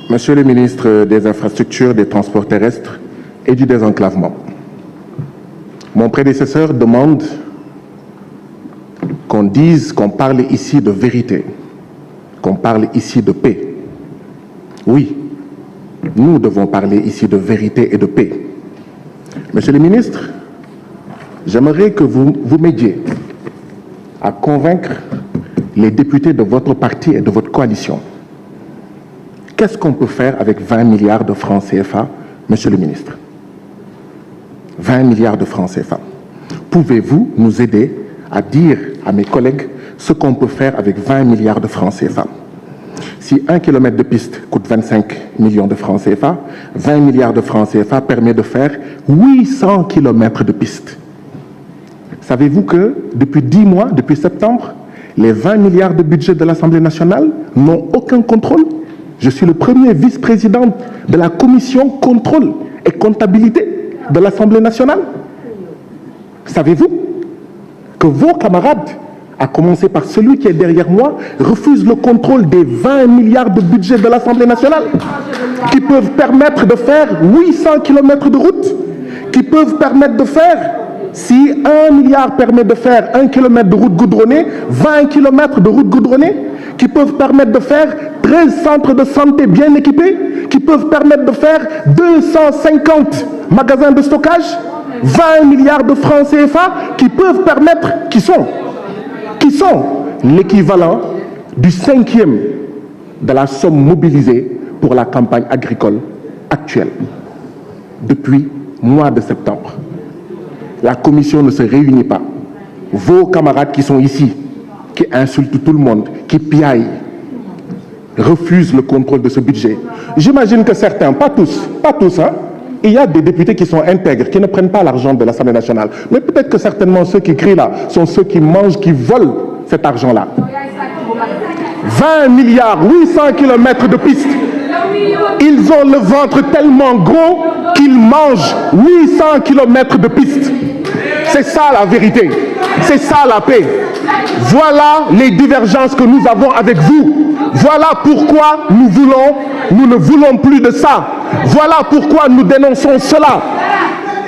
Monsieur le ministre des Infrastructures, des Transports terrestres et du désenclavement, mon prédécesseur demande qu'on parle ici de vérité, qu'on parle ici de paix. Oui, nous devons parler ici de vérité et de paix. Monsieur le ministre, j'aimerais que vous m'aidiez à convaincre les députés de votre parti et de votre coalition. Qu'est-ce qu'on peut faire avec 20 milliards de francs CFA, monsieur le ministre? 20 milliards de francs CFA. Pouvez-vous nous aider à dire à mes collègues ce qu'on peut faire avec 20 milliards de francs CFA? Si 1 kilomètre de piste coûte 25 millions de francs CFA, 20 milliards de francs CFA permet de faire 800 kilomètres de piste. Savez-vous que depuis 10 mois, depuis septembre, les 20 milliards de budget de l'Assemblée nationale n'ont aucun contrôle? Je suis le premier vice-président de la commission contrôle et comptabilité de l'Assemblée nationale. Savez-vous que vos camarades, à commencer par celui qui est derrière moi, refusent le contrôle des 20 milliards de budget de l'Assemblée nationale qui peuvent permettre de faire 800 kilomètres de route, qui peuvent permettre de faire, si 1 milliard permet de faire 1 kilomètre de route goudronnée, 20 kilomètres de route goudronnée, qui peuvent permettre de faire 13 centres de santé bien équipés, qui peuvent permettre de faire 250 magasins de stockage, 20 milliards de francs CFA, qui peuvent permettre, qui sont l'équivalent du 5e de la somme mobilisée pour la campagne agricole actuelle depuis mois de septembre. La commission ne se réunit pas. Vos camarades qui sont ici, qui insultent tout le monde, qui piaillent, refusent le contrôle de ce budget. J'imagine que certains, pas tous, hein, il y a des députés qui sont intègres, qui ne prennent pas l'argent de l'Assemblée nationale. Mais peut-être que certainement ceux qui crient là sont ceux qui mangent, qui volent cet argent-là. 20 milliards, 800 kilomètres de pistes. Ils ont le ventre tellement gros qu'ils mangent 800 kilomètres de pistes. C'est ça la vérité. C'est ça la paix. Voilà les divergences que nous avons avec vous. Voilà pourquoi nous ne voulons plus de ça. Voilà pourquoi nous dénonçons cela.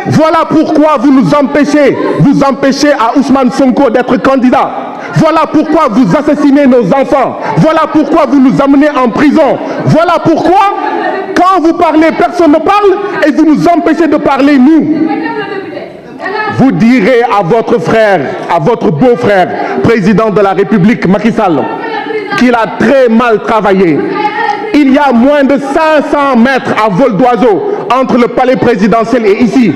Voilà pourquoi vous empêchez à Ousmane Sonko d'être candidat. Voilà pourquoi vous assassinez nos enfants. Voilà pourquoi vous nous amenez en prison. Voilà pourquoi, quand vous parlez, personne ne parle et vous nous empêchez de parler, nous. Vous direz à votre frère, à votre beau-frère, président de la République, Macky Sall, qu'il a très mal travaillé. Il y a moins de 500 mètres à vol d'oiseau entre le palais présidentiel et ici.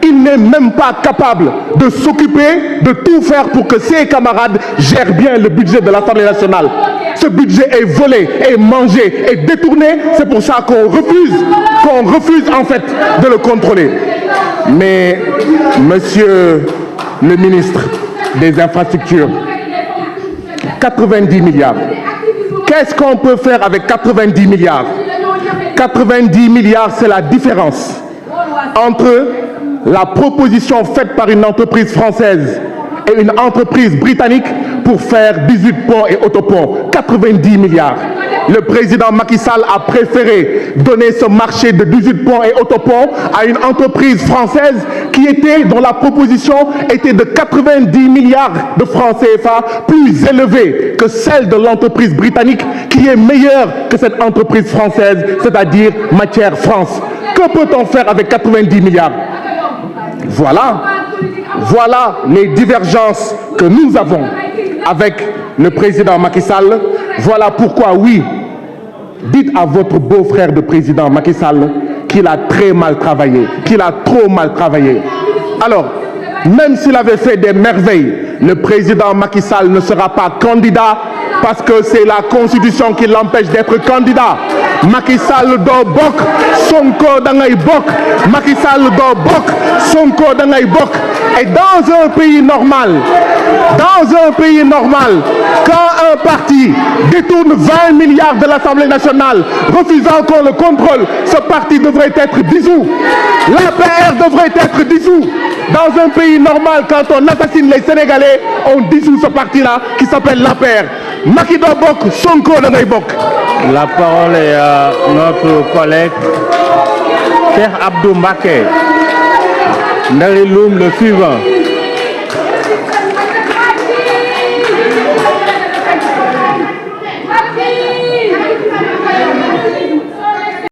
Il n'est même pas capable de s'occuper, de tout faire pour que ses camarades gèrent bien le budget de l'Assemblée nationale. Ce budget est volé, est mangé, est détourné. C'est pour ça qu'on refuse en fait de le contrôler. Mais, monsieur le ministre des Infrastructures, 90 milliards. Qu'est-ce qu'on peut faire avec 90 milliards? 90 milliards, c'est la différence entre la proposition faite par une entreprise française et une entreprise britannique pour faire 18 ponts et autoponts. 90 milliards. Le président Macky Sall a préféré donner ce marché de 18 ponts et autoponts à une entreprise française dont la proposition était de 90 milliards de francs CFA, plus élevée que celle de l'entreprise britannique qui est meilleure que cette entreprise française, c'est-à-dire Matière France. Que peut-on faire avec 90 milliards? Voilà les divergences que nous avons avec le président Macky Sall. Voilà pourquoi, oui, dites à votre beau-frère de président Macky Sall qu'il a très mal travaillé, qu'il a trop mal travaillé. Alors, même s'il avait fait des merveilles, le président Macky Sall ne sera pas candidat parce que c'est la Constitution qui l'empêche d'être candidat. Macky Sall do bok, Sonko dangay bok. Macky Sall do bok, Sonko dangay bok. Et dans un pays normal, quand un parti détourne 20 milliards de l'Assemblée nationale, refusant qu'on le contrôle, ce parti devrait être dissous. L'APR devrait être dissous. Dans un pays normal, quand on assassine les Sénégalais, on dissout ce parti-là qui s'appelle l'APR. Macky doo bokk Sonko da ngay bokk. La parole est à notre collègue Cheikh Abdou Mbacké. Ndari Loum le suivant.